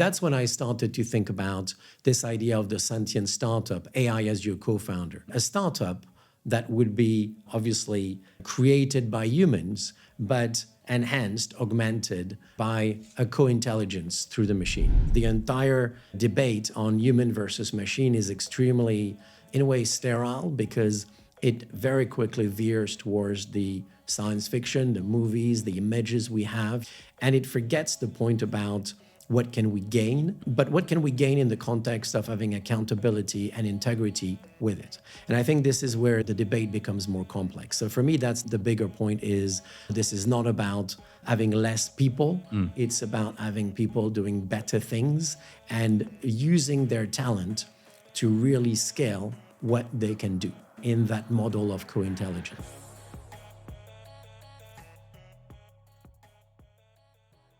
That's when I started to think about this idea of the sentient startup, AI as your co-founder. A startup that would be obviously created by humans, but enhanced, augmented by a co-intelligence through the machine. The entire debate on human versus machine is extremely, in a way, sterile because it very quickly veers towards the science fiction, the movies, the images we have, and it forgets the point about what can we gain, but what can we gain in the context of having accountability and integrity with it? And I think this is where the debate becomes more complex. So for me, that's the bigger point is this is not about having less people. It's about having people doing better things and using their talent to really scale what they can do in that model of co-intelligence.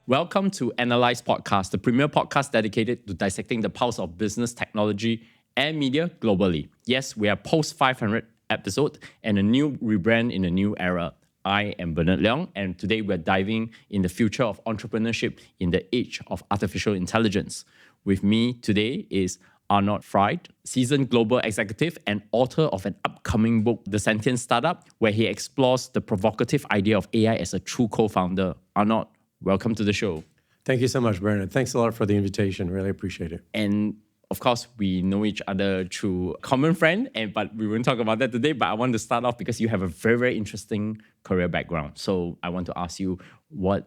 Welcome to Analyse podcast, the premier podcast dedicated to dissecting the pulse of business, technology, and media globally. Yes, we are post 500 episode and a new rebrand in a new era. I am Bernard Leong, and today we're diving in the future of entrepreneurship in the age of artificial intelligence. With me today is Arnaud Frade, seasoned global executive and author of an upcoming book, The Sentient Startup, where he explores the provocative idea of AI as a true co-founder. Arnaud, welcome to the show. Thank you so much, Bernard. Thanks a lot for the invitation. Really appreciate it. And of course, we know each other through a common friend, but we won't talk about that today. But I want to start off because you have a very, very interesting career background. So I want to ask you,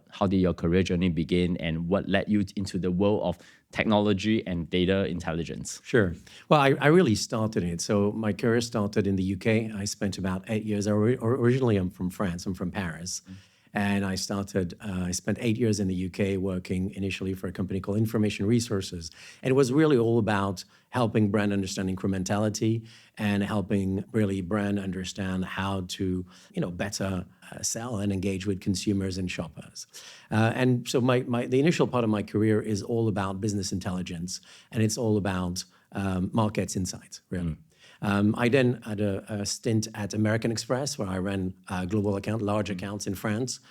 how did your career journey begin and what led you into the world of technology and data intelligence? Sure. Well, I really started it. So my career started in the UK. I spent about 8 years. Originally, I'm from France. I'm from Paris. And I spent 8 years in the UK working initially for a company called Information Resources. And it was really all about helping brand understand incrementality and helping really brand understand how to, better sell and engage with consumers and shoppers. And so the initial part of my career is all about business intelligence, and it's all about markets insights, really. I then had a stint at American Express where I ran global large accounts in France,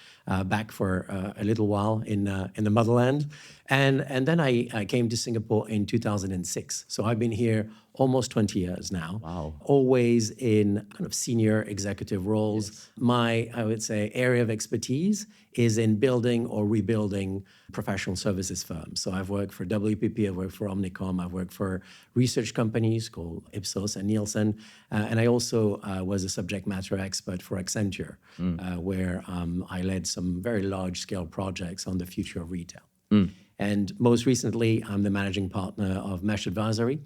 back for a little while in the motherland. And then I came to Singapore in 2006. So I've been here almost 20 years now. Wow. Always in kind of senior executive roles. Yes. My, I would say, area of expertise is in building or rebuilding professional services firms. So I've worked for WPP, I've worked for Omnicom, I've worked for research companies called Ipsos and Nielsen, and I also was a subject matter expert for Accenture, where I led some very large-scale projects on the future of retail. And most recently, I'm the managing partner of Mesh Advisory,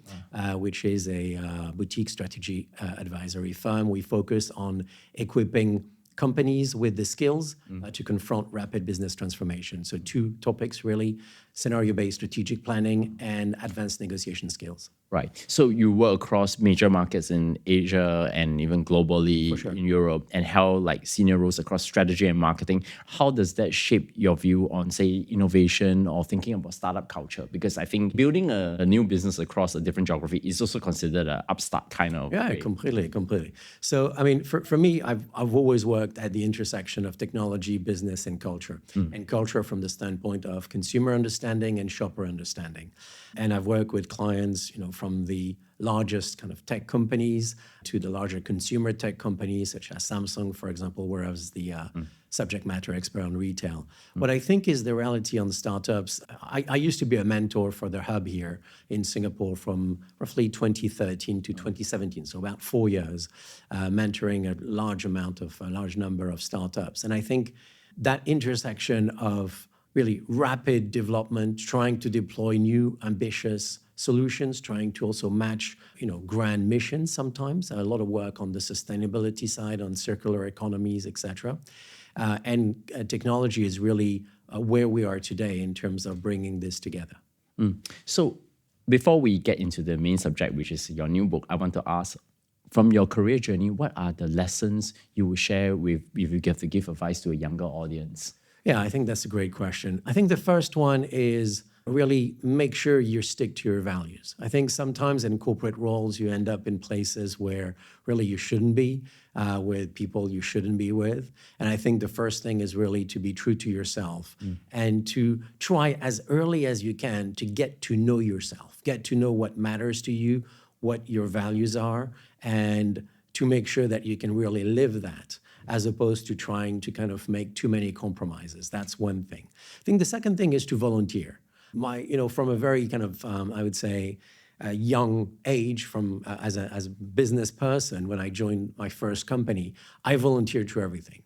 which is a boutique strategy advisory firm. We focus on equipping companies with the skills to confront rapid business transformation. So 2 topics really, scenario-based strategic planning and advanced negotiation skills. Right. So you work across major markets in Asia and even globally in Europe and held senior roles across strategy and marketing. How does that shape your view on, say, innovation or thinking about startup culture? Because I think building a new business across a different geography is also considered an upstart kind of way. Completely. So, I mean, for me, I've always worked at the intersection of technology, business, and culture. And culture from the standpoint of consumer understanding and shopper understanding. And I've worked with clients, from the largest kind of tech companies to the larger consumer tech companies, such as Samsung, for example, where I was the subject matter expert on retail. What I think is the reality on startups, I used to be a mentor for the hub here in Singapore from roughly 2013 to 2017, so about 4 years, mentoring a large number of startups. And I think that intersection of really rapid development, trying to deploy new ambitious solutions, trying to also match, grand missions sometimes, a lot of work on the sustainability side, on circular economies, et cetera. And technology is really where we are today in terms of bringing this together. So before we get into the main subject, which is your new book, I want to ask, from your career journey, what are the lessons you will share if you get to give advice to a younger audience? Yeah, I think that's a great question. I think the first one is really make sure you stick to your values. I think sometimes in corporate roles, you end up in places where really you shouldn't be, with people you shouldn't be with. And I think the first thing is really to be true to yourself and to try as early as you can to get to know yourself, get to know what matters to you, what your values are, and to make sure that you can really live that, as opposed to trying to kind of make too many compromises. That's one thing. I think the second thing is to volunteer. From a very kind of, I would say, young age, as a business person, when I joined my first company, I volunteered to everything.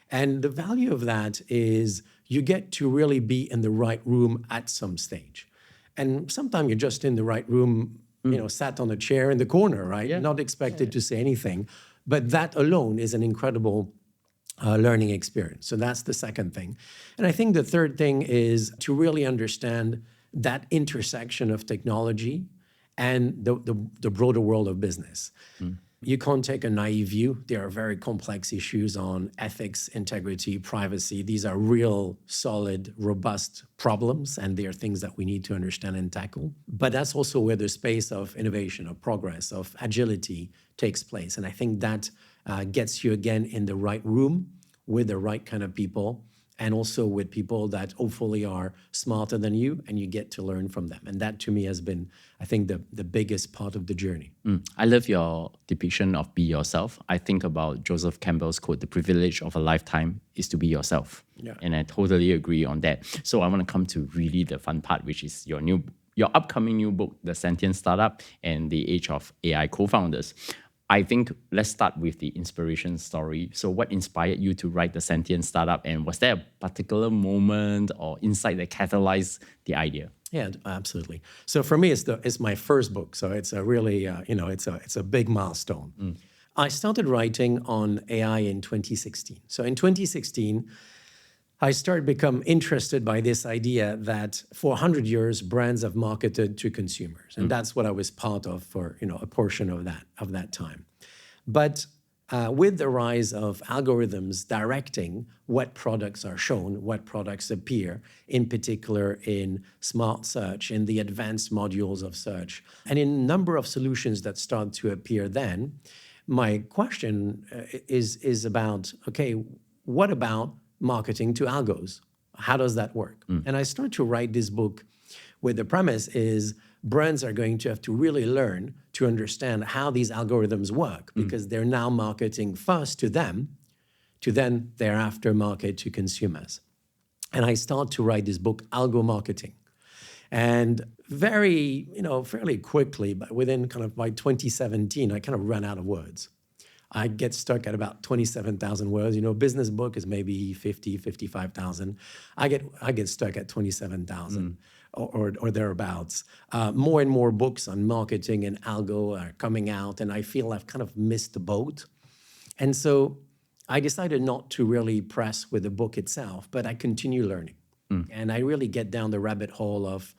And the value of that is you get to really be in the right room at some stage. And sometimes you're just in the right room, sat on a chair in the corner, right? Yeah. Not expected to say anything. But that alone is an incredible learning experience. So that's the second thing. And I think the third thing is to really understand that intersection of technology and the broader world of business. You can't take a naive view. There are very complex issues on ethics, integrity, privacy. These are real, solid, robust problems, and they are things that we need to understand and tackle. But that's also where the space of innovation, of progress, of agility takes place. And I think that gets you again in the right room with the right kind of people, and also with people that hopefully are smarter than you, and you get to learn from them. And that to me has been, I think, the biggest part of the journey. I love your depiction of be yourself. I think about Joseph Campbell's quote, the privilege of a lifetime is to be yourself. Yeah. And I totally agree on that. So I want to come to really the fun part, which is your upcoming new book, The Sentient Startup and the Age of AI Co-Founders. I think let's start with the inspiration story. So what inspired you to write The Sentient Startup, and was there a particular moment or insight that catalyzed the idea? Yeah, absolutely. So for me, it's my first book. So it's a really, it's a big milestone. I started writing on AI in 2016. So in 2016, I started become interested by this idea that for 100 years, brands have marketed to consumers. And that's what I was part of for, a portion of that time. But with the rise of algorithms directing what products are shown, what products appear, in particular in smart search, in the advanced modules of search, and in a number of solutions that start to appear then, my question is about, okay, what about marketing to algos? How does that work? And I started to write this book with the premise is brands are going to have to really learn to understand how these algorithms work, because they're now marketing first to them, to then thereafter market to consumers. And I started to write this book, Algo Marketing. And fairly quickly, but within kind of by 2017, I kind of ran out of words. I get stuck at about 27,000 words. Business book is maybe 50, 55,000. I get stuck at 27,000 or thereabouts. More and more books on marketing and algo are coming out, and I feel I've kind of missed the boat. And so I decided not to really press with the book itself, but I continue learning. And I really get down the rabbit hole of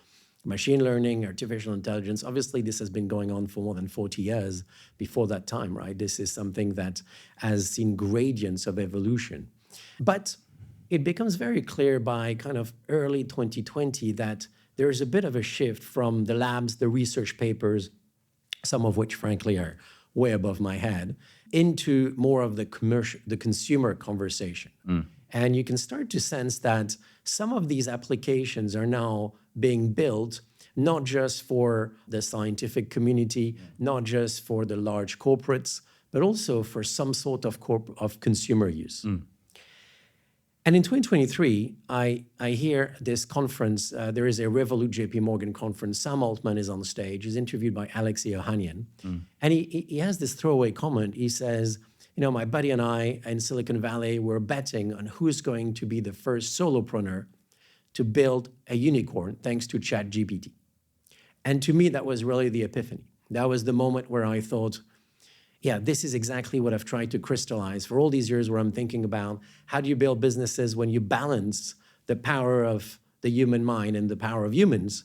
machine learning, artificial intelligence. Obviously, this has been going on for more than 40 years before that time, right? This is something that has seen gradients of evolution. But it becomes very clear by kind of early 2020 that there's a bit of a shift from the labs, the research papers, some of which, frankly, are way above my head, into more of the consumer conversation. And you can start to sense that some of these applications are now being built not just for the scientific community, not just for the large corporates, but also for some sort of consumer use. And in 2023, I hear this conference, there is a Revolut JP Morgan conference. Sam Altman is on stage. He's interviewed by Alexei Ohanian. And he has this throwaway comment. He says, my buddy and I in Silicon Valley were betting on who's going to be the first solopreneur to build a unicorn thanks to ChatGPT. And to me, that was really the epiphany. That was the moment where I thought, yeah, this is exactly what I've tried to crystallize for all these years, where I'm thinking about how do you build businesses when you balance the power of the human mind and the power of humans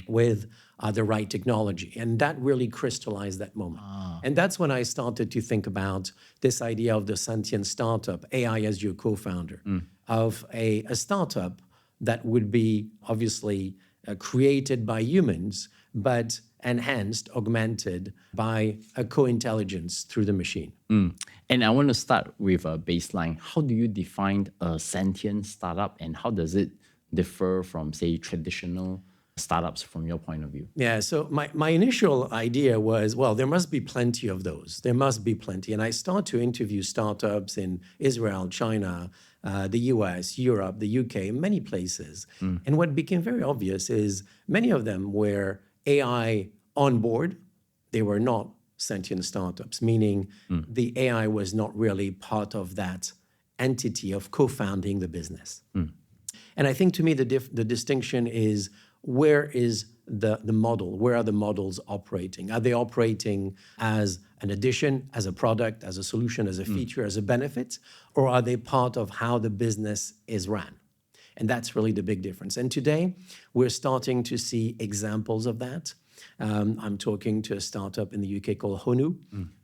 with the right technology. And that really crystallized that moment. And that's when I started to think about this idea of the sentient startup, AI as your co-founder, of a startup that would be obviously created by humans, but enhanced, augmented by a co-intelligence through the machine. And I want to start with a baseline. How do you define a sentient startup, and how does it differ from, say, traditional startups from your point of view? Yeah, so my initial idea was, well, there must be plenty of those. There must be plenty. And I started to interview startups in Israel, China, the US, Europe, the UK, many places. And what became very obvious is many of them were AI on board. They were not sentient startups, meaning the AI was not really part of that entity of co-founding the business. And I think to me, the distinction is, where is the model? Where are the models operating? Are they operating as an addition, as a product, as a solution, as a feature, as a benefit? Or are they part of how the business is ran? And that's really the big difference. And today, we're starting to see examples of that. I'm talking to a startup in the UK called Honu,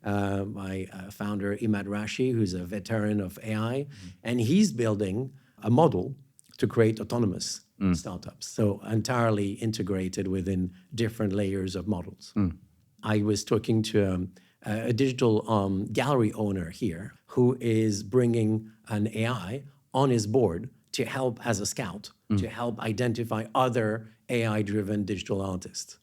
my founder, Imad Rashi, who's a veteran of AI. And he's building a model to create autonomous startups, so entirely integrated within different layers of models. I was talking to a digital gallery owner here who is bringing an AI on his board to help as a scout, to help identify other AI-driven digital artists.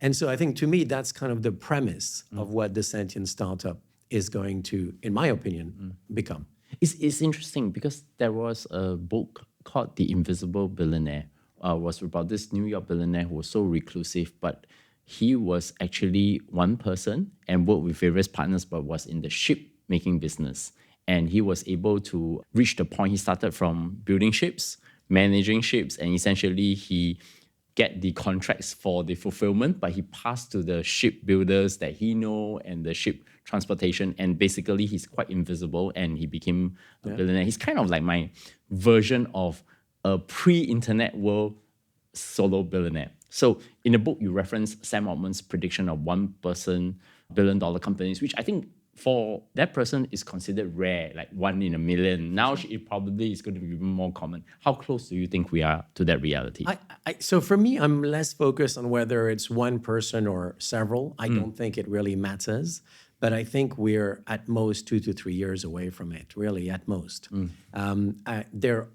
And so I think, to me, that's kind of the premise of what the sentient startup is going to, in my opinion, become. It's interesting because there was a book called The Invisible Billionaire. Was about this New York billionaire who was so reclusive, but he was actually one person and worked with various partners, but was in the ship making business. And he was able to reach the point. He started from building ships, managing ships, and essentially he get the contracts for the fulfillment, but he passed to the ship builders that he know and the ship transportation, and basically he's quite invisible and he became a billionaire. He's kind of like my version of a pre-internet world solo billionaire. So in the book, you reference Sam Altman's prediction of one-person billion-dollar companies, which I think for that person is considered rare, like 1 in a million. Now it probably is going to be even more common. How close do you think we are to that reality? So for me, I'm less focused on whether it's one person or several. I don't think it really matters. But I think we're at most 2 to 3 years away from it, really, at most. There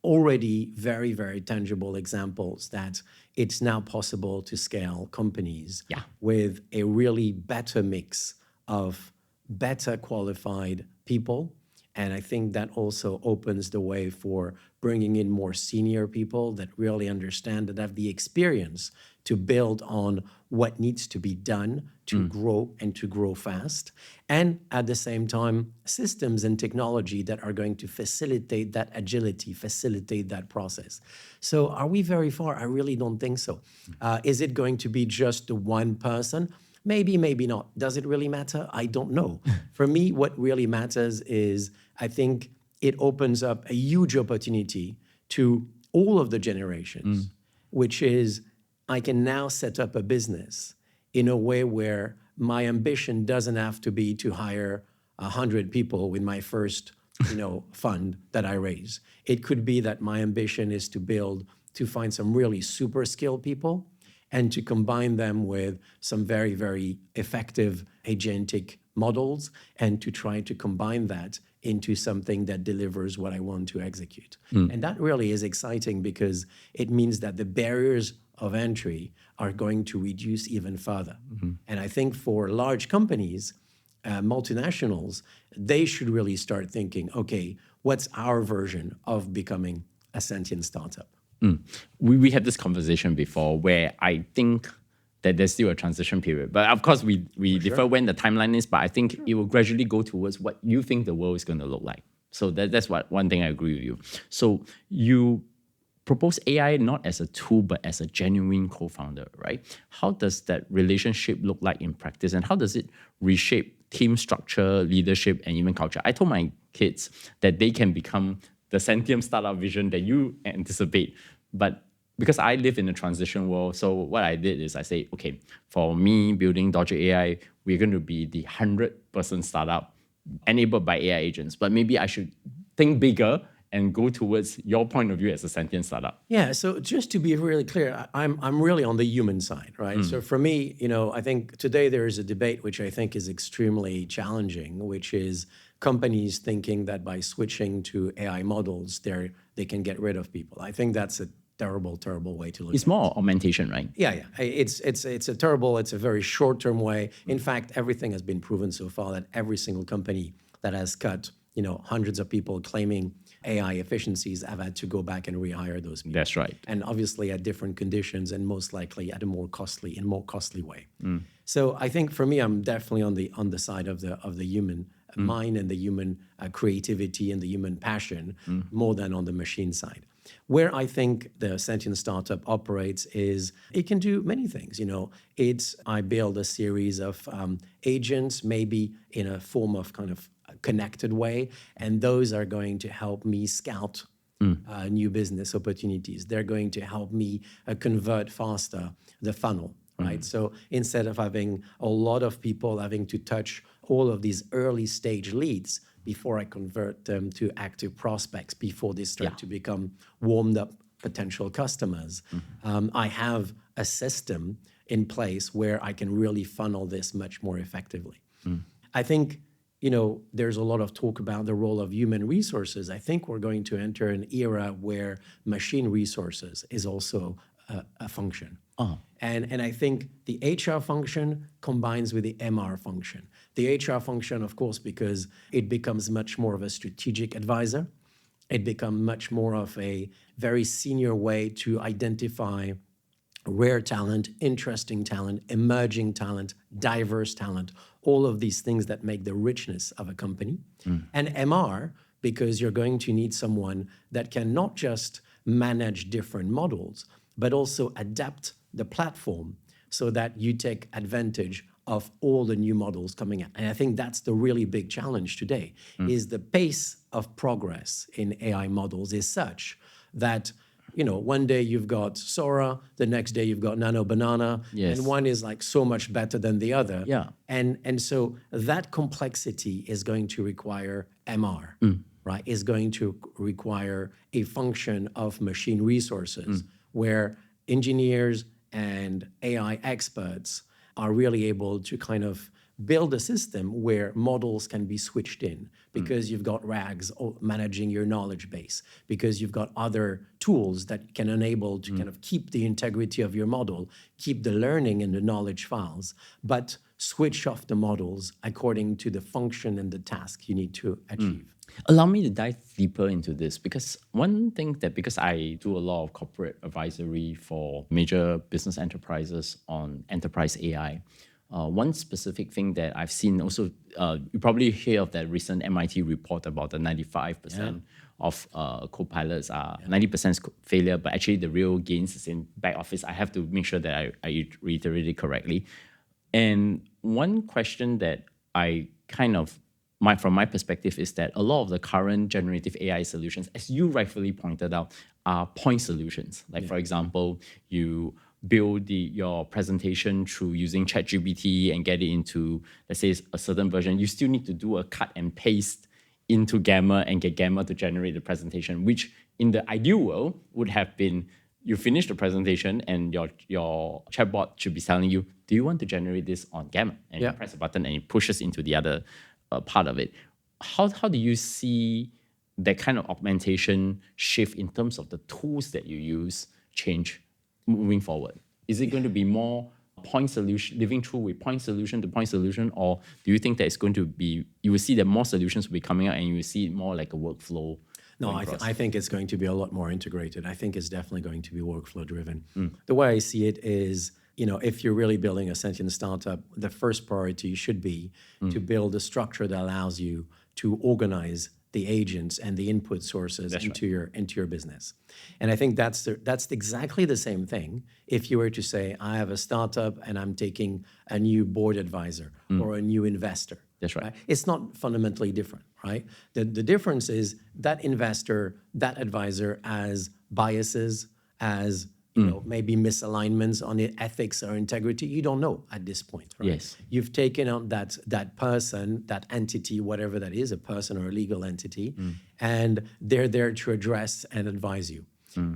already very, very tangible examples that it's now possible to scale companies with a really better mix of better qualified people. And I think that also opens the way for bringing in more senior people that really understand, that have the experience to build on what needs to be done to grow and to grow fast. And at the same time, systems and technology that are going to facilitate that agility, facilitate that process. So are we very far? I really don't think so. Is it going to be just the one person? Maybe, maybe not. Does it really matter? I don't know. For me, what really matters is, I think it opens up a huge opportunity to all of the generations, which is, I can now set up a business in a way where my ambition doesn't have to be to hire 100 people with my first fund that I raise. It could be that my ambition is to find some really super skilled people and to combine them with some very, very effective agentic models, and to try to combine that into something that delivers what I want to execute. And that really is exciting, because it means that the barriers of entry are going to reduce even further. And I think for large companies, multinationals, they should really start thinking, okay, what's our version of becoming a sentient startup? We had this conversation before where I think that there's still a transition period. But of course, we differ when the timeline is, but I think it will gradually go towards what you think the world is going to look like. So that's one thing I agree with you. So you propose AI not as a tool, but as a genuine co-founder, right? How does that relationship look like in practice, and how does it reshape team structure, leadership, and even culture? I told my kids that they can become the sentient startup vision that you anticipate, but because I live in a transition world, so what I did is I say, okay, for me building Dodger AI, we're going to be the 100-person startup enabled by AI agents, but maybe I should think bigger and go towards your point of view as a sentient startup? Yeah, so just to be really clear, I'm really on the human side, right? So for me, I think today there is a debate which I think is extremely challenging, which is companies thinking that by switching to AI models, they can get rid of people. I think that's a terrible, terrible way to look It's at it. more augmentation, right? Yeah. It's a very short-term way. In fact, everything has been proven so far that every single company that has cut, hundreds of people claiming AI efficiencies have had to go back and rehire those people. That's right. And obviously at different conditions and most likely at a more costly way. So I think for me, I'm definitely on the side of the human mind and the human creativity and the human passion more than on the machine side. Where I think the Sentient Startup operates is it can do many things. I build a series of agents, maybe in a form of kind of a connected way, and those are going to help me scout new business opportunities. They're going to help me convert faster the funnel, right? So instead of having a lot of people having to touch all of these early stage leads before I convert them to active prospects, before they start to become warmed up potential customers, I have a system in place where I can really funnel this much more effectively. I think, there's a lot of talk about the role of human resources. I think we're going to enter an era where machine resources is also a function. And I think the HR function combines with the MR function. The HR function, of course, because it becomes much more of a strategic advisor. It becomes much more of a very senior way to identify rare talent, interesting talent, emerging talent, diverse talent, all of these things that make the richness of a company. And MR, because you're going to need someone that can not just manage different models, but also adapt the platform so that you take advantage of all the new models coming out. And I think that's the really big challenge today, is the pace of progress in AI models is such that, one day you've got Sora, the next day you've got Nano Banana, and one is like so much better than the other. Yeah. And so that complexity is going to require MR, right? Is going to require a function of machine resources where engineers and AI experts are really able to kind of build a system where models can be switched in because you've got RAGs managing your knowledge base, because you've got other tools that can enable to kind of keep the integrity of your model, keep the learning and the knowledge files, but switch off the models according to the function and the task you need to achieve. Allow me to dive deeper into this because one thing because I do a lot of corporate advisory for major business enterprises on enterprise AI. One specific thing that I've seen also, you probably hear of that recent MIT report about the 95% of co-pilots are 90% failure, but actually the real gains is in back office. I have to make sure that I reiterate it correctly. And one question that I kind of, from my perspective, is that a lot of the current generative AI solutions, as you rightfully pointed out, are point solutions. Like, for example, you build your presentation through using ChatGPT and get it into, let's say, a certain version. You still need to do a cut and paste into Gamma and get Gamma to generate the presentation, which in the ideal world would have been you finish the presentation and your chatbot should be telling you, do you want to generate this on Gamma? And you press a button and it pushes into the other part of it. How do you see that kind of augmentation shift in terms of the tools that you use change moving forward? Is it going to be more point solution, living through with point solution to point solution, or do you think that it's going to be, you will see that more solutions will be coming out and you will see it more like a workflow? No, I think it's going to be a lot more integrated. I think it's definitely going to be workflow driven. The way I see it is, if you're really building a sentient startup, the first priority should be to build a structure that allows you to organize the agents and the input sources into your business. And I think that's exactly the same thing if you were to say, I have a startup and I'm taking a new board advisor or a new investor. That's right. It's not fundamentally different, right? The difference is that investor, that advisor has biases, has maybe misalignments on the ethics or integrity. You don't know at this point, right? Yes. You've taken on that person, that entity, whatever that is, a person or a legal entity, and they're there to address and advise you.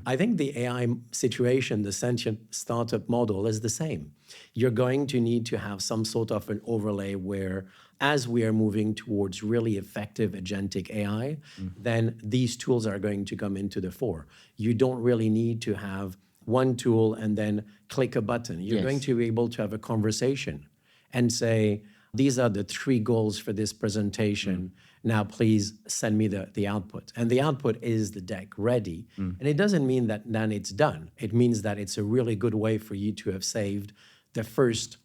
I think the AI situation, the sentient startup model is the same. You're going to need to have some sort of an overlay where, as we are moving towards really effective agentic AI, then these tools are going to come into the fore. You don't really need to have one tool and then click a button. You're going to be able to have a conversation and say, these are the 3 goals for this presentation. Now, please send me the output. And the output is the deck ready. And it doesn't mean that then it's done. It means that it's a really good way for you to have saved the first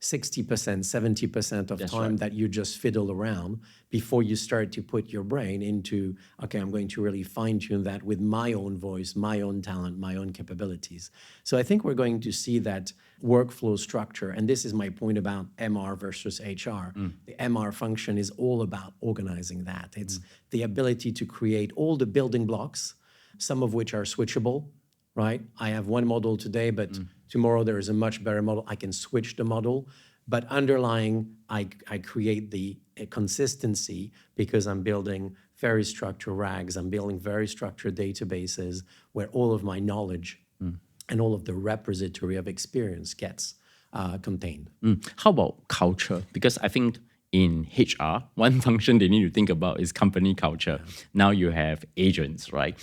60%, 70% of time that you just fiddle around before you start to put your brain into, okay, I'm going to really fine tune that with my own voice, my own talent, my own capabilities. So I think we're going to see that workflow structure. And this is my point about MR versus HR. The MR function is all about organizing that. It's the ability to create all the building blocks, some of which are switchable, right? I have one model today, but tomorrow there is a much better model. I can switch the model, but underlying, I create the consistency because I'm building very structured RAGs. I'm building very structured databases where all of my knowledge and all of the repository of experience gets contained. How about culture? Because I think in HR, one function they need to think about is company culture. Now you have agents, right?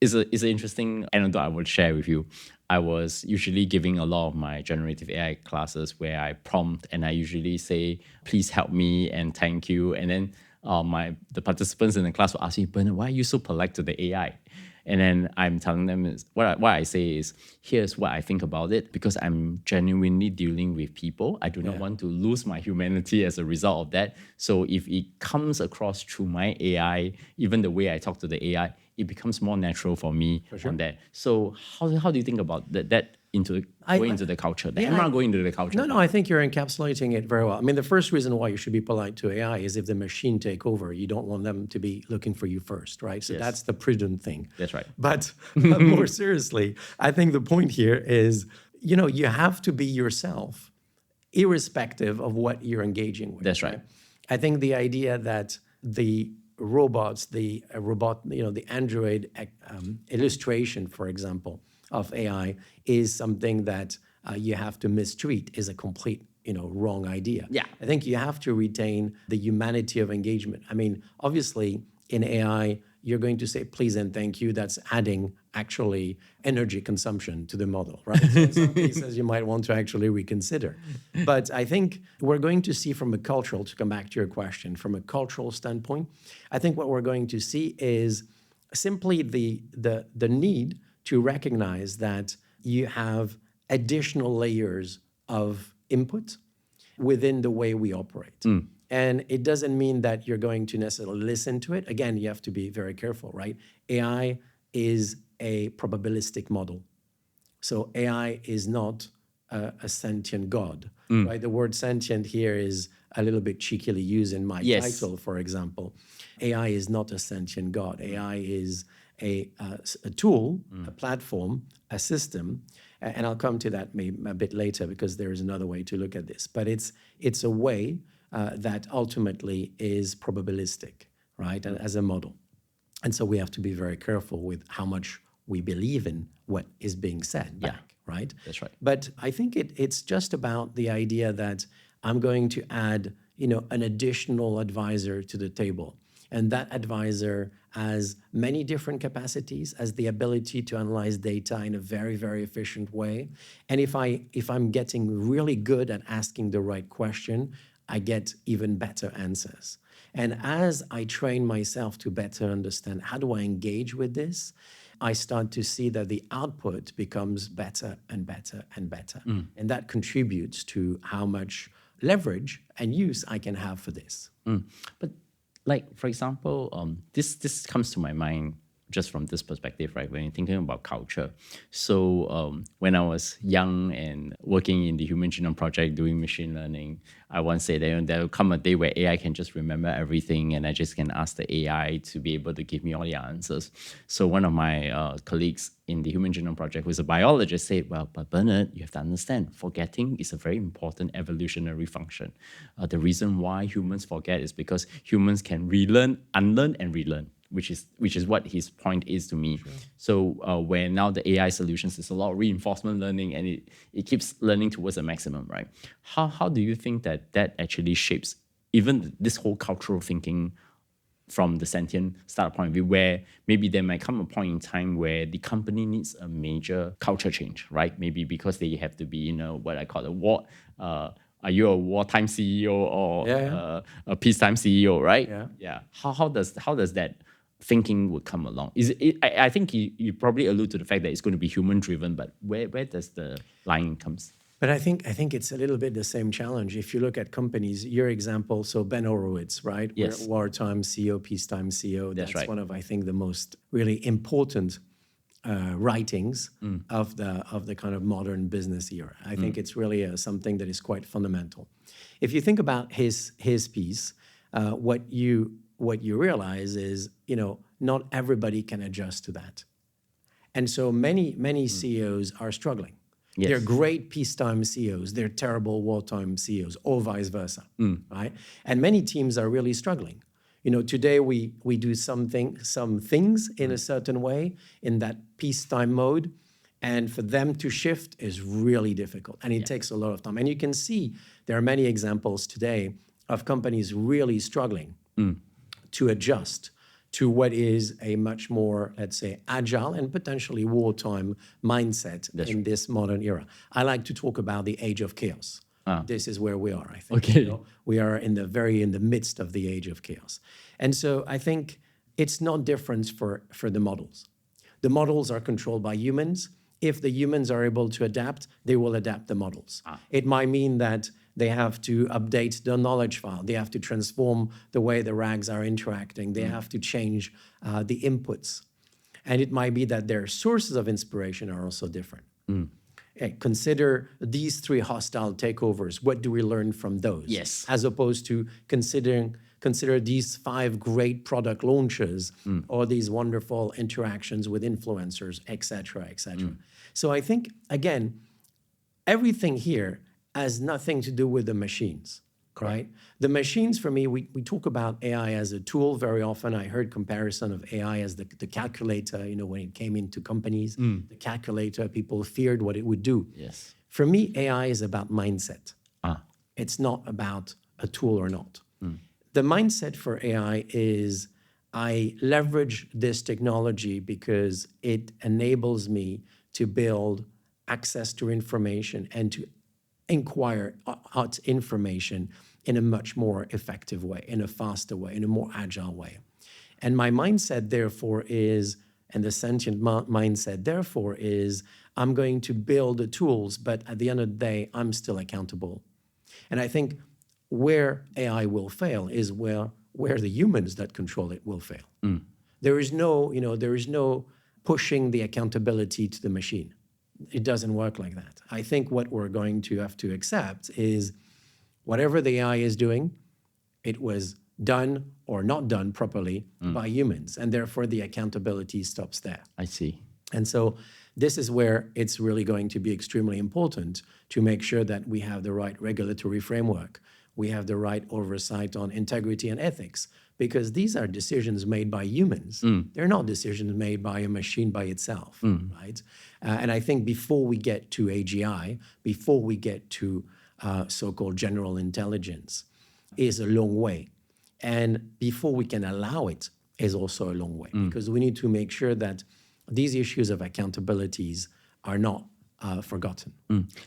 It's an interesting anecdote I would share with you. I was usually giving a lot of my generative AI classes where I prompt and I usually say, please help me and thank you. And then the participants in the class will ask me, Bernard, why are you so polite to the AI? And then I'm telling them what I say is, here's what I think about it, because I'm genuinely dealing with people. I do not want to lose my humanity as a result of that. So if it comes across through my AI, even the way I talk to the AI, it becomes more natural for me on that. So how do you think about that going into the culture? I'm not going into the culture. No, I think you're encapsulating it very well. I mean, the first reason why you should be polite to AI is if the machine take over, you don't want them to be looking for you first, right? So that's the prudent thing. That's right. But more seriously, I think the point here is, you have to be yourself, irrespective of what you're engaging with. That's right. I think the idea that the robots, the Android illustration, for example, of AI is something that you have to mistreat is a complete, wrong idea. Yeah. I think you have to retain the humanity of engagement. I mean, obviously, in AI, you're going to say please and thank you. That's adding actually energy consumption to the model, right? So in some cases, you might want to actually reconsider. But I think we're going to see from a cultural, to come back to your question, from a cultural standpoint, I think what we're going to see is simply the need to recognize that you have additional layers of input within the way we operate. And it doesn't mean that you're going to necessarily listen to it. Again, you have to be very careful, right? AI is a probabilistic model. So AI is not a sentient God, right? The word sentient here is a little bit cheekily used in my title, for example. AI is not a sentient God. AI is a tool, a platform, a system, and I'll come to that maybe a bit later because there is another way to look at this. But it's a way that ultimately is probabilistic, right, as a model. And so we have to be very careful with how much we believe in what is being said back, right? That's right. But I think it's just about the idea that I'm going to add, an additional advisor to the table. And that advisor has many different capacities, has the ability to analyze data in a very, very efficient way. And if I'm getting really good at asking the right question, I get even better answers. And as I train myself to better understand how do I engage with this, I start to see that the output becomes better and better and better. And that contributes to how much leverage and use I can have for this. But like, for example, this comes to my mind just from this perspective, right? When you're thinking about culture. So when I was young and working in the Human Genome Project doing machine learning, I once said that there will come a day where AI can just remember everything and I just can ask the AI to be able to give me all the answers. So one of my colleagues in the Human Genome Project, who's a biologist, said, well, but Bernard, you have to understand, forgetting is a very important evolutionary function. The reason why humans forget is because humans can relearn, unlearn, and relearn, which is what his point is to me. Sure. So where now the AI solutions is a lot of reinforcement learning and it keeps learning towards a maximum, right? How do you think that actually shapes even this whole cultural thinking from the Sentient Startup point of view, where maybe there might come a point in time where the company needs a major culture change, right? Maybe because they have to be, what I call a war. Are you a wartime CEO or a peacetime CEO, right? Yeah. How does that thinking would come along? I think you probably allude to the fact that it's going to be human driven, but where does the line comes? But I think it's a little bit the same challenge. If you look at companies, your example, so Ben Horowitz, right? Yes. Wartime CEO, peacetime CEO. That's right. One of, I think, the most really important writings of the kind of modern business era. I think it's really something that is quite fundamental. If you think about his piece, what you realize is, not everybody can adjust to that. And so many CEOs are struggling. Yes. They're great peacetime CEOs. They're terrible wartime CEOs, or vice versa, right? And many teams are really struggling. Today we do some things in a certain way in that peacetime mode, and for them to shift is really difficult, and it takes a lot of time. And you can see there are many examples today of companies really struggling to adjust to what is a much more, let's say, agile and potentially wartime mindset in this modern era. I like to talk about the age of chaos. This is where we are, I think. Okay. We are in the midst of the age of chaos. And so I think it's not different for the models. The models are controlled by humans. If the humans are able to adapt, they will adapt the models. It might mean that they have to update the knowledge file. They have to transform the way the RAGs are interacting. They have to change the inputs. And it might be that their sources of inspiration are also different. Consider these 3 hostile takeovers. What do we learn from those? Yes. As opposed to consider these 5 great product launches or these wonderful interactions with influencers, et cetera, et cetera. So I think, again, everything here has nothing to do with the machines, right? The machines, for me, we talk about AI as a tool very often. I heard comparison of AI as the calculator, when it came into companies. The calculator, people feared what it would do. Yes. For me, AI is about mindset. It's not about a tool or not. The mindset for AI is I leverage this technology because it enables me to build access to information and to inquire out information in a much more effective way, in a faster way, in a more agile way. And my mindset, therefore, is, and the sentient mindset, therefore, is I'm going to build the tools, but at the end of the day, I'm still accountable. And I think where AI will fail is where the humans that control it will fail. There is no pushing the accountability to the machine. It doesn't work like that. I think what we're going to have to accept is whatever the AI is doing, it was done or not done properly by humans, and therefore the accountability stops there. I see. And so this is where it's really going to be extremely important to make sure that we have the right regulatory framework, we have the right oversight on integrity and ethics, because these are decisions made by humans. They're not decisions made by a machine by itself, right? And I think before we get to AGI, before we get to so-called general intelligence, is a long way. And before we can allow it is also a long way, because we need to make sure that these issues of accountabilities are not forgotten.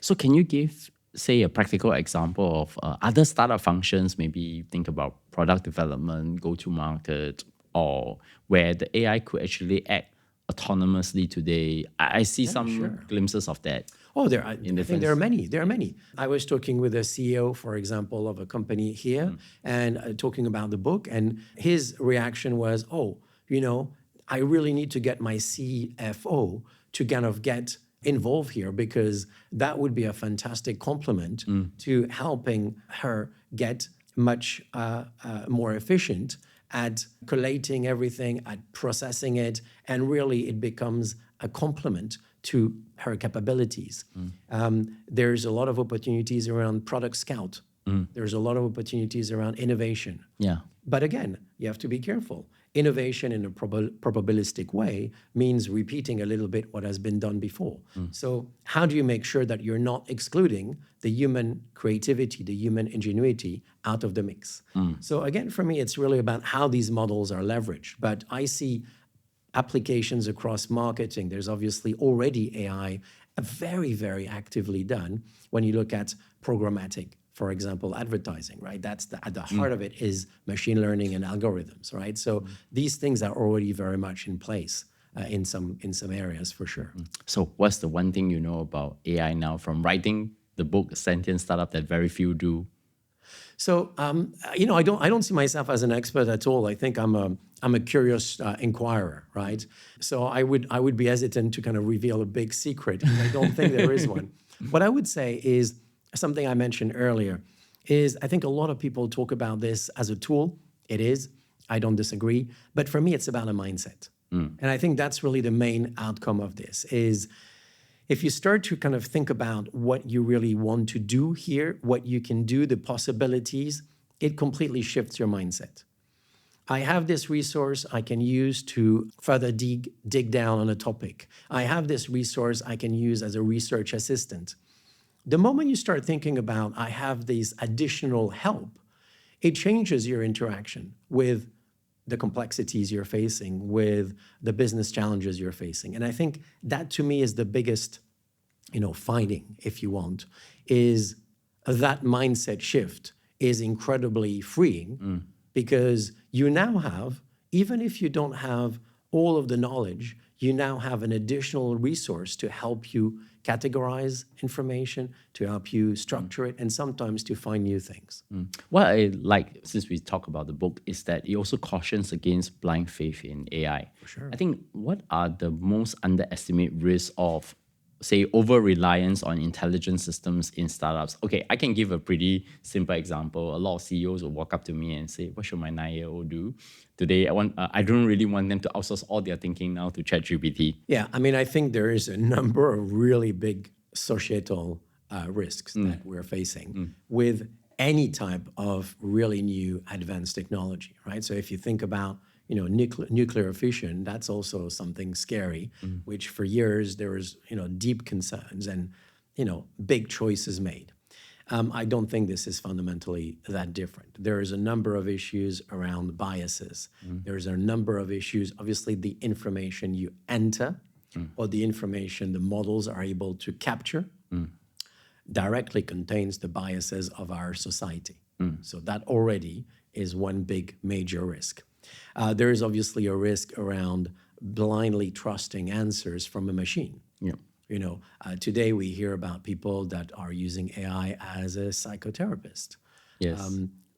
So can you give, say, a practical example of other startup functions, maybe think about product development, go-to-market, or where the AI could actually act autonomously today? I see some glimpses of that. Oh, I think there are many. There are many. I was talking with a CEO, for example, of a company here, and talking about the book, and his reaction was, I really need to get my CFO to kind of get involved here, because that would be a fantastic complement to helping her get much more efficient at collating everything, at processing it, and really it becomes a complement to her capabilities. There's a lot of opportunities around product scout. There's a lot of opportunities around innovation. Yeah. But again, you have to be careful. Innovation in a probabilistic way means repeating a little bit what has been done before. So how do you make sure that you're not excluding the human creativity, the human ingenuity out of the mix? So again, for me, it's really about how these models are leveraged. But I see applications across marketing. There's obviously already AI very, very actively done when you look at programmatic, for example, advertising, right? That's at the heart of it is machine learning and algorithms, right? So these things are already very much in place in some areas for sure. So what's the one thing you know about AI now from writing the book Sentient Startup that very few do? So I don't see myself as an expert at all. I think I'm a curious inquirer, right? So I would be hesitant to kind of reveal a big secret. I don't think there is one. What I would say is something I mentioned earlier is I think a lot of people talk about this as a tool. It is. I don't disagree. But for me, it's about a mindset. And I think that's really the main outcome of this is if you start to kind of think about what you really want to do here, what you can do, the possibilities, it completely shifts your mindset. I have this resource I can use to further dig down on a topic. I have this resource I can use as a research assistant. The moment you start thinking about, I have this additional help, it changes your interaction with the complexities you're facing, with the business challenges you're facing. And I think that to me is the biggest, finding, if you want, is that mindset shift is incredibly freeing because you now have, even if you don't have all of the knowledge, you now have an additional resource to help you categorize information, to help you structure it, and sometimes to find new things. What I like, since we talk about the book, is that it also cautions against blind faith in AI. For sure. I think what are the most underestimated risks of, say, over-reliance on intelligent systems in startups? Okay, I can give a pretty simple example. A lot of CEOs will walk up to me and say, what should my 9-year-old do? Today, I don't really want them to outsource all their thinking now to ChatGPT. Yeah, I think there is a number of really big societal risks that we're facing with any type of really new advanced technology, right? So if you think about nuclear fission, that's also something scary, which for years there was deep concerns and big choices made. I don't think this is fundamentally that different. There is a number of issues around biases. There's a number of issues, obviously the information you enter or the information the models are able to capture directly contains the biases of our society. So that already is one big major risk. There is obviously a risk around blindly trusting answers from a machine. Yeah. Today we hear about people that are using AI as a psychotherapist. Yes.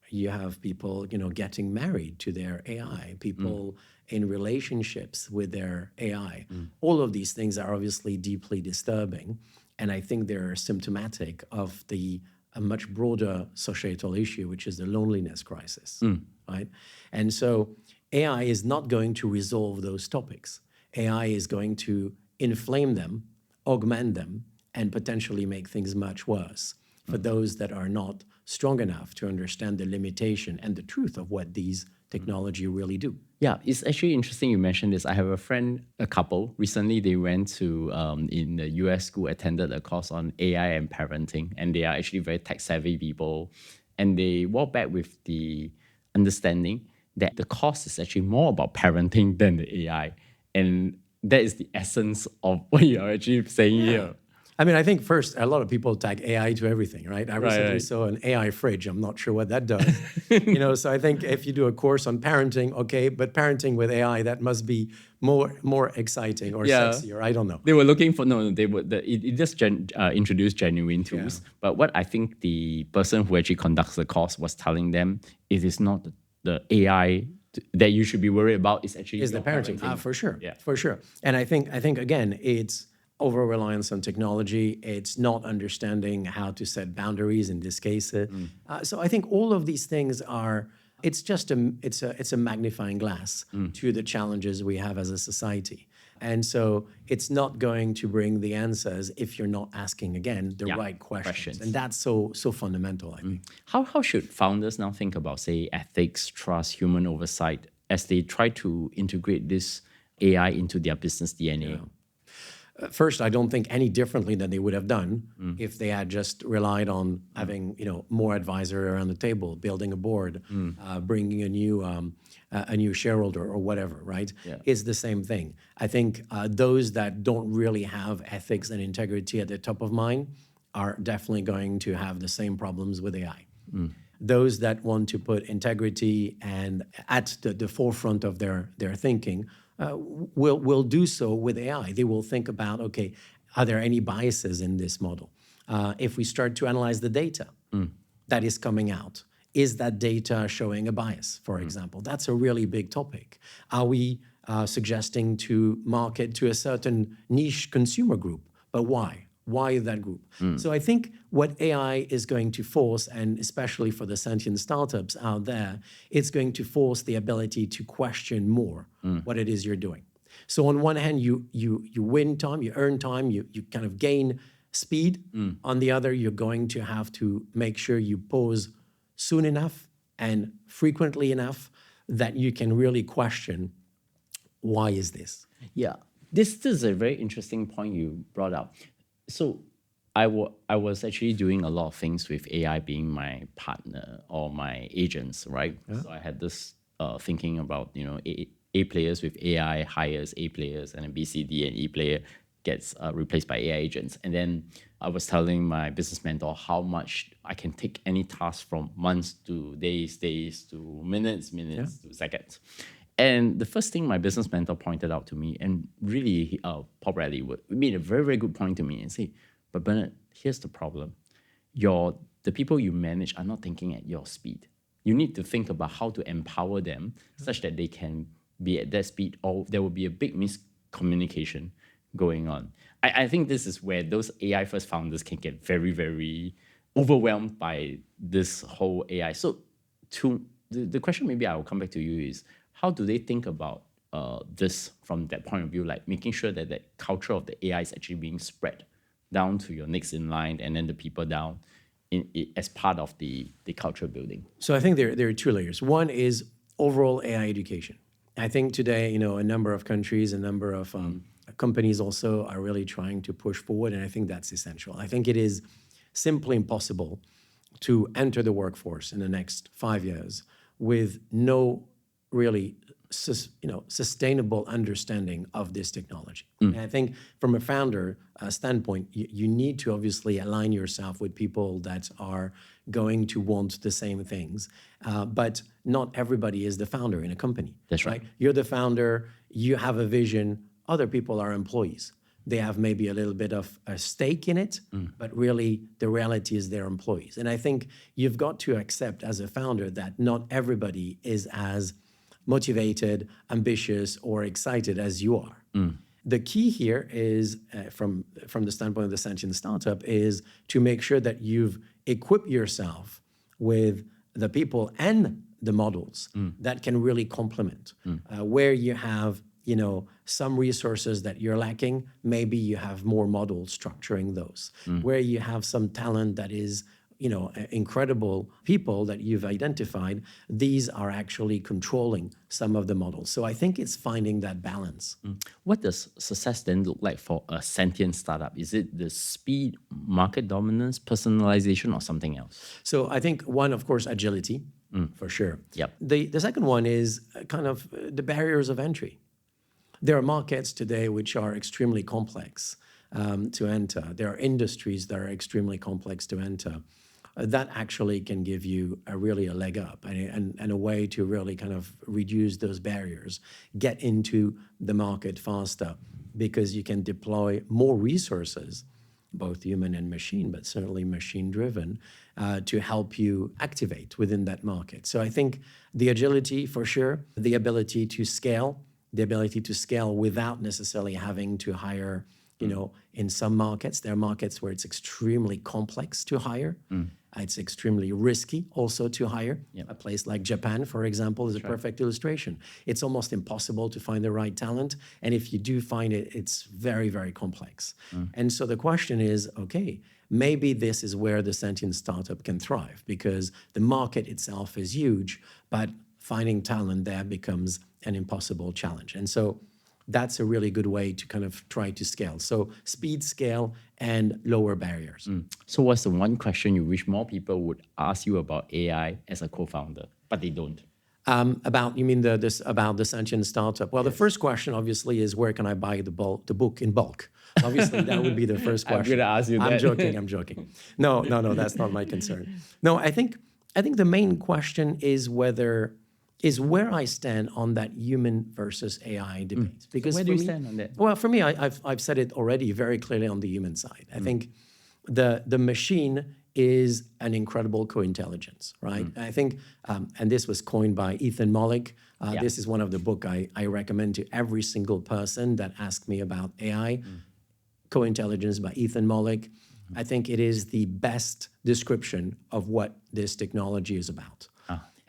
You have people, getting married to their AI, people in relationships with their AI. All of these things are obviously deeply disturbing. And I think they're symptomatic of a much broader societal issue, which is the loneliness crisis, right? And so AI is not going to resolve those topics. AI is going to inflame them, augment them, and potentially make things much worse for those that are not strong enough to understand the limitation and the truth of what these technology really do. Yeah, it's actually interesting you mentioned this. I have a friend, a couple, recently they went to, in the US school, attended a course on AI and parenting, and they are actually very tech-savvy people. And they walk back with the understanding that the course is actually more about parenting than the AI. And that is the essence of what you are actually saying here. I think first, a lot of people tag AI to everything, right? I recently saw an AI fridge. I'm not sure what that does. So I think if you do a course on parenting, okay, but parenting with AI, that must be more exciting or sexier. I don't know. They were looking for, it just introduced genuine tools. Yeah. But what I think the person who actually conducts the course was telling them, it is not the AI that you should be worried about is actually is the your parenting. parenting. For sure, Yeah. for sure. And I think again, it's over reliance on technology. It's not understanding how to set boundaries in this case. So I think all of these things are. It's just it's a magnifying glass to the challenges we have as a society. And so it's not going to bring the answers if you're not asking again the right questions. And that's so fundamental, I think. How should founders now think about, say, ethics, trust, human oversight as they try to integrate this AI into their business DNA? First, I don't think any differently than they would have done if they had just relied on having more advisor around the table, building a board, bringing a new shareholder or whatever. Right? Yeah. It's the same thing. I think those that don't really have ethics and integrity at the top of mind are definitely going to have the same problems with AI. Those that want to put integrity and at the forefront of their thinking will do so with AI. They will think about, okay, are there any biases in this model? If we start to analyze the data that is coming out, is that data showing a bias, for example? That's a really big topic. Are we suggesting to market to a certain niche consumer group? But why? Why that group? So I think what AI is going to force, and especially for the sentient startups out there, it's going to force the ability to question more what it is you're doing. So on one hand, you win time, you earn time, you kind of gain speed. On the other, you're going to have to make sure you pause soon enough and frequently enough that you can really question, why is this? Yeah, this is a very interesting point you brought up. So I was actually doing a lot of things with AI being my partner or my agents, right? So I had this thinking about, A players with AI hires A players, and then B, C, D, and E player gets replaced by AI agents. And then I was telling my business mentor how much I can take any task from months to days to minutes to seconds. And the first thing my business mentor pointed out to me, and really Paul Bradley made a very, very good point to me and say, but Bernard, here's the problem. The people you manage are not thinking at your speed. You need to think about how to empower them such that they can be at that speed, or there will be a big miscommunication going on. I think this is where those AI first founders can get very, very overwhelmed by this whole AI. So the question maybe I will come back to you is, how do they think about this from that point of view, like making sure that the culture of the AI is actually being spread down to your next in line and then the people down as part of the culture building? So I think there are two layers. One is overall AI education. I think today, a number of countries, a number of companies also are really trying to push forward, and I think that's essential. I think it is simply impossible to enter the workforce in the next 5 years with no really sustainable understanding of this technology. And I think from a founder standpoint, you need to obviously align yourself with people that are going to want the same things. But not everybody is the founder in a company. That's right. You're the founder, you have a vision, other people are employees. They have maybe a little bit of a stake in it, but really the reality is they're employees. And I think you've got to accept as a founder that not everybody is as motivated, ambitious, or excited as you are. The key here is, from the standpoint of the Sentient Startup, is to make sure that you've equipped yourself with the people and the models that can really complement. Where you have some resources that you're lacking, maybe you have more models structuring those. Where you have some talent that is incredible people that you've identified, these are actually controlling some of the models. So I think it's finding that balance. What does success then look like for a sentient startup? Is it the speed, market dominance, personalization, or something else? So I think one, of course, agility, for sure. Yep. The second one is kind of the barriers of entry. There are markets today which are extremely complex to enter. There are industries that are extremely complex to enter. That actually can give you a leg up and a way to really kind of reduce those barriers, get into the market faster, because you can deploy more resources both human and machine, but certainly machine-driven, to help you activate within that market. So I think the agility, for sure, the ability to scale without necessarily having to hire, in some markets. There are markets where it's extremely complex to hire. It's extremely risky also to hire. A place like Japan, for example, is a perfect illustration. It's almost impossible to find the right talent. And if you do find it, it's very, very complex. And so the question is, okay, maybe this is where the Sentient Startup can thrive, because the market itself is huge, but finding talent there becomes an impossible challenge. And so that's a really good way to kind of try to scale. So speed, scale, and lower barriers. So what's the one question you wish more people would ask you about AI as a co-founder, but they don't? You mean about the Sentient Startup? Well, the first question obviously is, where can I buy the book in bulk? Obviously, that would be the first question. I'm going to ask you that. I'm joking. No, that's not my concern. No, I think the main question is where I stand on that human versus AI debate. Because where do you stand on that? Well, for me, I've said it already very clearly on the human side. I think the machine is an incredible co-intelligence, right? I think, and this was coined by Ethan Mollick. This is one of the book I recommend to every single person that asks me about AI. Co-intelligence by Ethan Mollick. I think it is the best description of what this technology is about.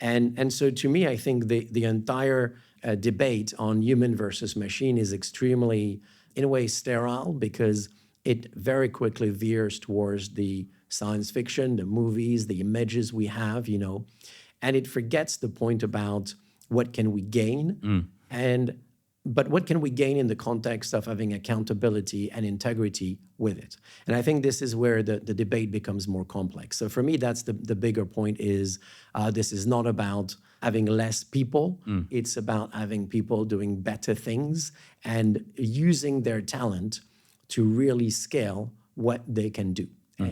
And so to me, I think the entire debate on human versus machine is extremely, in a way, sterile, because it very quickly veers towards the science fiction, the movies, the images we have, and it forgets the point about what can we gain, but what can we gain in the context of having accountability and integrity with it? And I think this is where the debate becomes more complex. So for me, that's the bigger point is this is not about having less people. It's about having people doing better things and using their talent to really scale what they can do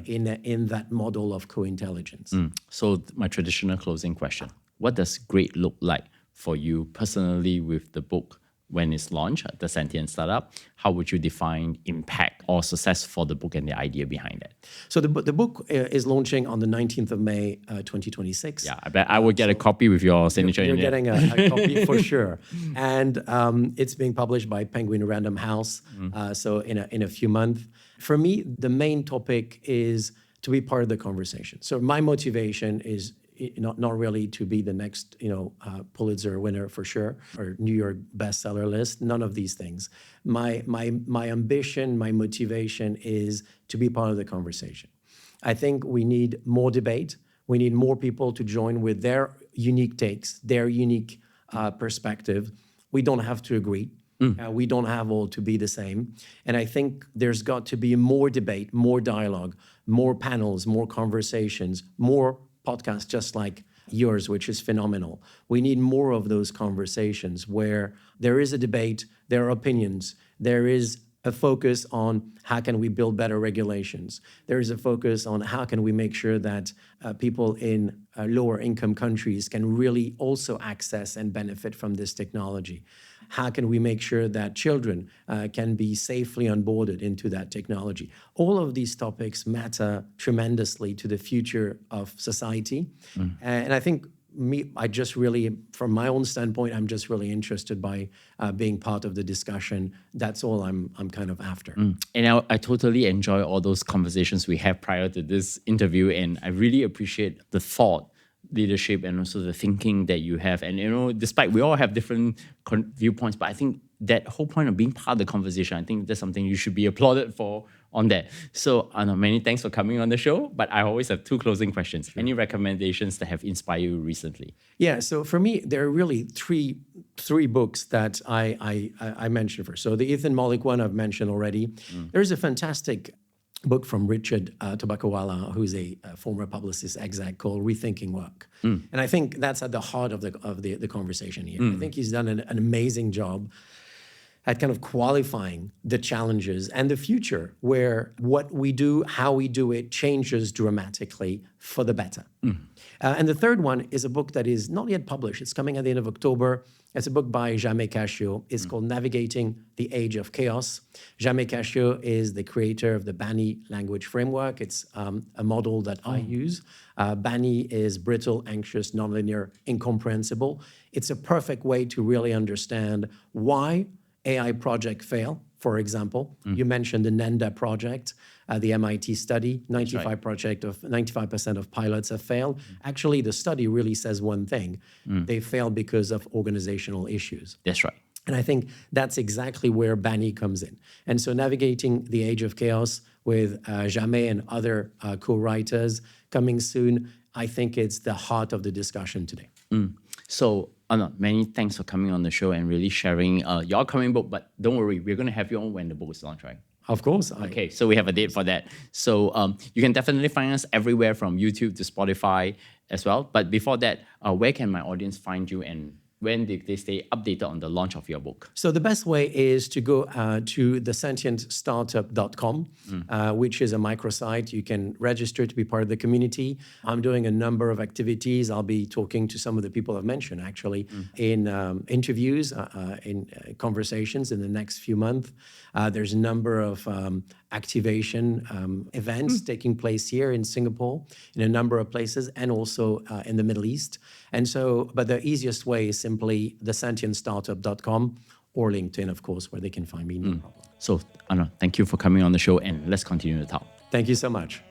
in that model of co-intelligence. So my traditional closing question, what does great look like for you personally with the book? When it's launched, the Sentient Startup, how would you define impact or success for the book and the idea behind it? So the book is launching on the 19th of May, 2026. Yeah, I bet I would get a copy with your signature You're in it. getting a copy for sure. And it's being published by Penguin Random House, so in a few months. For me, the main topic is to be part of the conversation. So my motivation is not really to be the next, Pulitzer winner for sure, or New York bestseller list. None of these things. My ambition, my motivation is to be part of the conversation. I think we need more debate. We need more people to join with their unique takes, their unique perspective. We don't have to agree. We don't have all to be the same. And I think there's got to be more debate, more dialogue, more panels, more conversations, more podcasts just like yours, which is phenomenal. We need more of those conversations where there is a debate, there are opinions, there is a focus on how can we build better regulations. There is a focus on how can we make sure that people in lower income countries can really also access and benefit from this technology. How can we make sure that children can be safely onboarded into that technology? All of these topics matter tremendously to the future of society. And I think I just really, from my own standpoint, I'm just really interested by being part of the discussion. That's all I'm kind of after. And I totally enjoy all those conversations we have prior to this interview. And I really appreciate the thought, leadership, and also the thinking that you have. And, despite we all have different viewpoints, but I think that whole point of being part of the conversation, I think that's something you should be applauded for on that. So, Arnaud, many thanks for coming on the show, but I always have two closing questions. Sure. Any recommendations that have inspired you recently? Yeah, so for me, there are really three books that I mentioned first. So the Ethan Mollick one I've mentioned already. There's a fantastic book from Richard Tobacowala, who's a former Publicis exec, called Rethinking Work. And I think that's at the heart of the conversation here. I think he's done an amazing job at kind of qualifying the challenges and the future where what we do, how we do it changes dramatically for the better. And the third one is a book that is not yet published. It's coming at the end of October. It's a book by Jaime Cascio. It's called Navigating the Age of Chaos. Jaime Cascio is the creator of the Banani language framework. It's a model that I use. Banani is brittle, anxious, nonlinear, incomprehensible. It's a perfect way to really understand why AI projects fail. For example, you mentioned the NANDA project, the MIT study. 95% of pilots have failed. Actually, the study really says one thing. They failed because of organizational issues. That's right. And I think that's exactly where Banani comes in. And so navigating the age of chaos with Jaime and other co-writers coming soon, I think it's the heart of the discussion today. So, Arnaud, many thanks for coming on the show and really sharing your upcoming book. But don't worry, we're going to have you on when the book is launched, right? Of course. Okay, so we have a date for that. So you can definitely find us everywhere from YouTube to Spotify as well. But before that, where can my audience find you and when did they stay updated on the launch of your book? So the best way is to go to the sentientstartup.com, which is a microsite. You can register to be part of the community. I'm doing a number of activities. I'll be talking to some of the people I've mentioned, actually, in interviews, in conversations in the next few months. There's a number of activation events taking place here in Singapore, in a number of places, and also in the Middle East. And so, but the easiest way is simply thesentientstartup.com or LinkedIn, of course, where they can find me. No problem. So, Arnaud, thank you for coming on the show and let's continue to talk. Thank you so much.